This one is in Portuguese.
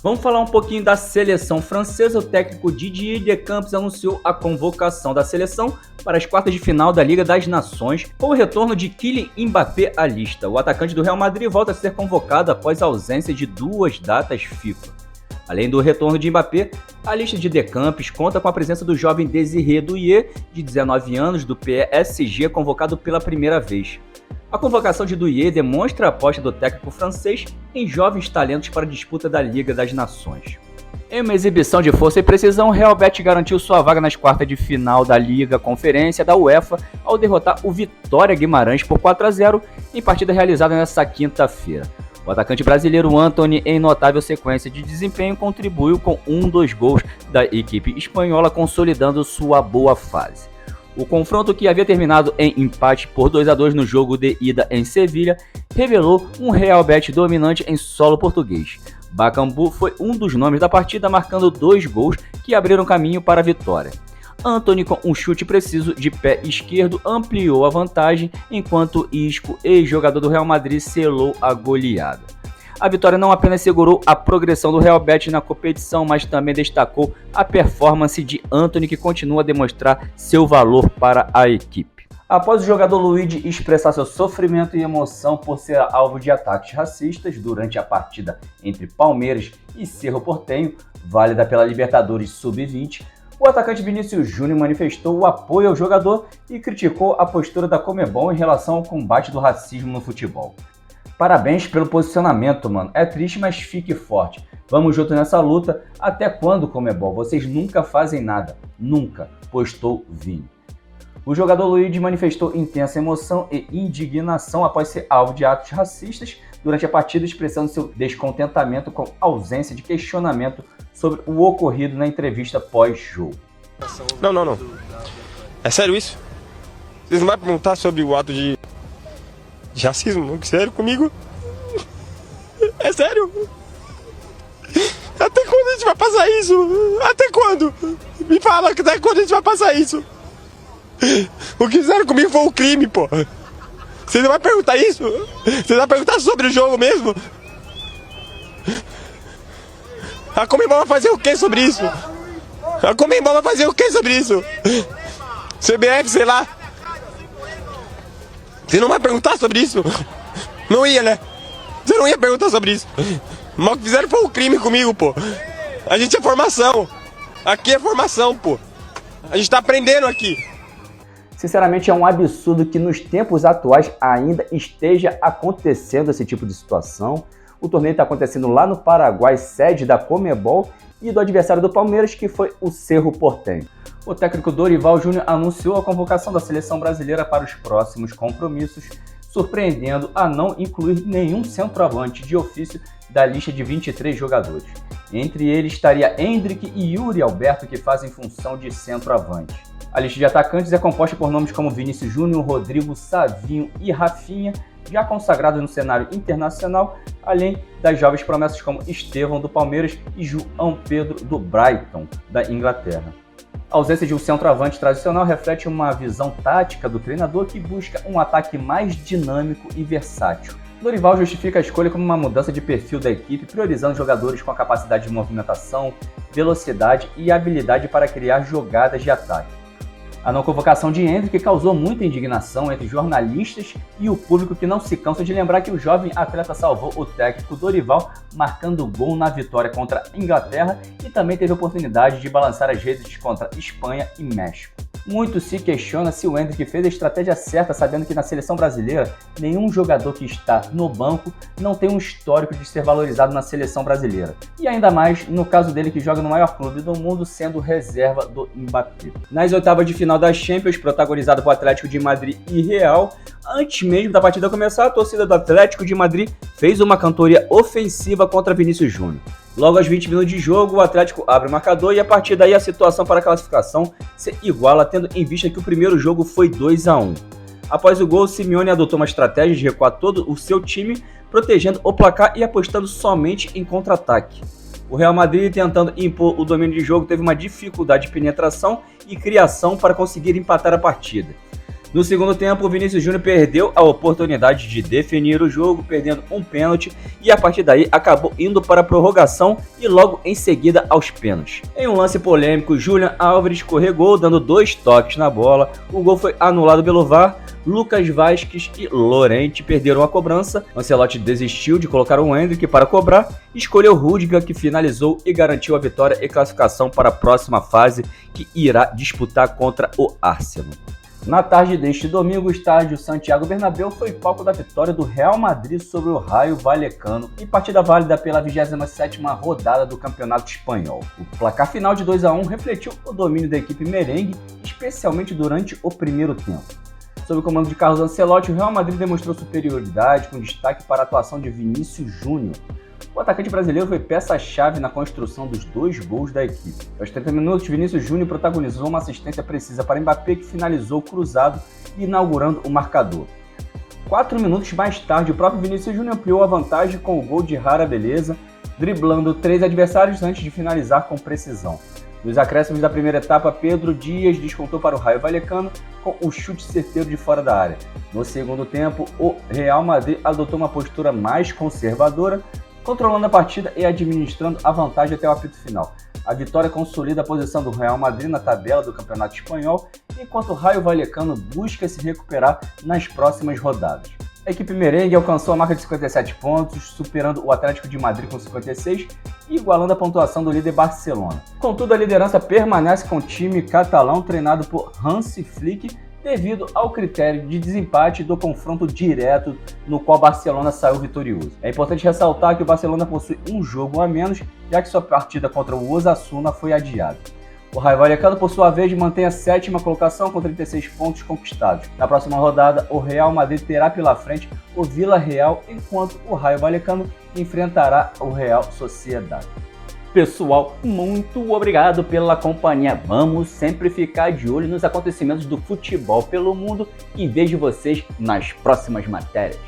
Vamos falar um pouquinho da seleção francesa. O técnico Didier Deschamps anunciou a convocação da seleção para as quartas de final da Liga das Nações, com o retorno de Kylian Mbappé à lista. O atacante do Real Madrid volta a ser convocado após a ausência de 2 datas FIFA. Além do retorno de Mbappé, a lista de Deschamps conta com a presença do jovem Désiré Doué, de 19 anos, do PSG, convocado pela primeira vez. A convocação de Doué demonstra a aposta do técnico francês em jovens talentos para a disputa da Liga das Nações. Em uma exibição de força e precisão, o Real Betis garantiu sua vaga nas quartas de final da Liga Conferência da UEFA ao derrotar o Vitória Guimarães por 4-0 em partida realizada nesta quinta-feira. O atacante brasileiro Antony, em notável sequência de desempenho, contribuiu com um dos gols da equipe espanhola, consolidando sua boa fase. O confronto, que havia terminado em empate por 2-2 no jogo de ida em Sevilha, revelou um Real Betis dominante em solo português. Bakambu foi um dos nomes da partida, marcando 2 gols que abriram caminho para a vitória. Antony, com um chute preciso de pé esquerdo, ampliou a vantagem, enquanto Isco, ex-jogador do Real Madrid, selou a goleada. A vitória não apenas segurou a progressão do Real Betis na competição, mas também destacou a performance de Antony, que continua a demonstrar seu valor para a equipe. Após o jogador Luigi expressar seu sofrimento e emoção por ser alvo de ataques racistas durante a partida entre Palmeiras e Cerro Porteño, válida pela Libertadores Sub-20, o atacante Vinícius Júnior manifestou o apoio ao jogador e criticou a postura da Conmebol em relação ao combate do racismo no futebol. Parabéns pelo posicionamento, mano. É triste, mas fique forte. Vamos junto nessa luta. Até quando, Conmebol? Vocês nunca fazem nada. Nunca, postou Vini. O jogador Luigi manifestou intensa emoção e indignação após ser alvo de atos racistas durante a partida, expressando seu descontentamento com a ausência de questionamento sobre o ocorrido na entrevista pós-jogo. Não. É sério isso? Vocês não vão perguntar sobre o ato de racismo? Sério comigo? É sério? Até quando a gente vai passar isso? Até quando? Me fala, até quando a gente vai passar isso? O que fizeram comigo foi um crime, pô. Você não vai perguntar isso? Você vai perguntar sobre o jogo mesmo? A Conmebol vai fazer o que sobre isso? A Conmebol vai fazer o que sobre isso? CBF, sei lá. Você não vai perguntar sobre isso? Não ia, né? Você não ia perguntar sobre isso. Mas o que fizeram foi um crime comigo, pô. A gente é formação. Aqui é formação, pô. A gente tá aprendendo aqui. Sinceramente, é um absurdo que nos tempos atuais ainda esteja acontecendo esse tipo de situação. O torneio está acontecendo lá no Paraguai, sede da Conmebol, e do adversário do Palmeiras, que foi o Cerro Porteño. O técnico Dorival Júnior anunciou a convocação da seleção brasileira para os próximos compromissos, surpreendendo a não incluir nenhum centroavante de ofício da lista de 23 jogadores. Entre eles estaria Endrick e Yuri Alberto, que fazem função de centroavante. A lista de atacantes é composta por nomes como Vinícius Júnior, Rodrigo, Savinho e Rafinha, já consagrados no cenário internacional, além das jovens promessas como Estevão, do Palmeiras, e João Pedro, do Brighton, da Inglaterra. A ausência de um centroavante tradicional reflete uma visão tática do treinador que busca um ataque mais dinâmico e versátil. Dorival justifica a escolha como uma mudança de perfil da equipe, priorizando jogadores com a capacidade de movimentação, velocidade e habilidade para criar jogadas de ataque. A não convocação de Endrick causou muita indignação entre jornalistas e o público, que não se cansa de lembrar que o jovem atleta salvou o técnico Dorival, marcando gol na vitória contra a Inglaterra, e também teve a oportunidade de balançar as redes contra Espanha e México. Muito se questiona se o Endrick fez a estratégia certa, sabendo que na seleção brasileira nenhum jogador que está no banco não tem um histórico de ser valorizado na seleção brasileira. E ainda mais no caso dele, que joga no maior clube do mundo, sendo reserva do Mbappé. Nas oitavas de final da Champions, protagonizada por Atlético de Madrid e Real, antes mesmo da partida começar, a torcida do Atlético de Madrid fez uma cantoria ofensiva contra Vinícius Júnior. Logo aos 20 minutos de jogo, o Atlético abre o marcador e a partir daí a situação para a classificação se iguala, tendo em vista que o primeiro jogo foi 2-1. Após o gol, Simeone adotou uma estratégia de recuar todo o seu time, protegendo o placar e apostando somente em contra-ataque. O Real Madrid, tentando impor o domínio de jogo, teve uma dificuldade de penetração e criação para conseguir empatar a partida. No segundo tempo, o Vinícius Júnior perdeu a oportunidade de definir o jogo, perdendo um pênalti, e a partir daí acabou indo para a prorrogação e logo em seguida aos pênaltis. Em um lance polêmico, Julian Álvares escorregou, dando 2 toques na bola. O gol foi anulado pelo VAR. Lucas Vasquez e Llorente perderam a cobrança. Ancelotti desistiu de colocar o Endrick para cobrar, escolheu Rudiger, que finalizou e garantiu a vitória e classificação para a próxima fase, que irá disputar contra o Arsenal. Na tarde deste domingo, o estádio Santiago Bernabéu foi palco da vitória do Real Madrid sobre o Rayo Vallecano em partida válida pela 27ª rodada do Campeonato Espanhol. O placar final de 2-1 refletiu o domínio da equipe merengue, especialmente durante o primeiro tempo. Sob o comando de Carlos Ancelotti, o Real Madrid demonstrou superioridade, com destaque para a atuação de Vinícius Júnior. O atacante brasileiro foi peça-chave na construção dos 2 gols da equipe. Aos 30 minutos, Vinícius Júnior protagonizou uma assistência precisa para Mbappé, que finalizou cruzado, inaugurando o marcador. 4 minutos mais tarde, o próprio Vinícius Júnior ampliou a vantagem com o gol de rara beleza, driblando 3 adversários antes de finalizar com precisão. Nos acréscimos da primeira etapa, Pedro Dias descontou para o Rayo Vallecano com o chute certeiro de fora da área. No segundo tempo, o Real Madrid adotou uma postura mais conservadora, controlando a partida e administrando a vantagem até o apito final. A vitória consolida a posição do Real Madrid na tabela do Campeonato Espanhol, enquanto o Rayo Vallecano busca se recuperar nas próximas rodadas. A equipe merengue alcançou a marca de 57 pontos, superando o Atlético de Madrid com 56 e igualando a pontuação do líder Barcelona. Contudo, a liderança permanece com o time catalão treinado por Hansi Flick, devido ao critério de desempate do confronto direto no qual Barcelona saiu vitorioso. É importante ressaltar que o Barcelona possui um jogo a menos, já que sua partida contra o Osasuna foi adiada. O Rayo Vallecano, por sua vez, mantém a 7ª colocação com 36 pontos conquistados. Na próxima rodada, o Real Madrid terá pela frente o Villarreal, enquanto o Rayo Vallecano enfrentará o Real Sociedad. Pessoal, muito obrigado pela companhia. Vamos sempre ficar de olho nos acontecimentos do futebol pelo mundo e vejo vocês nas próximas matérias.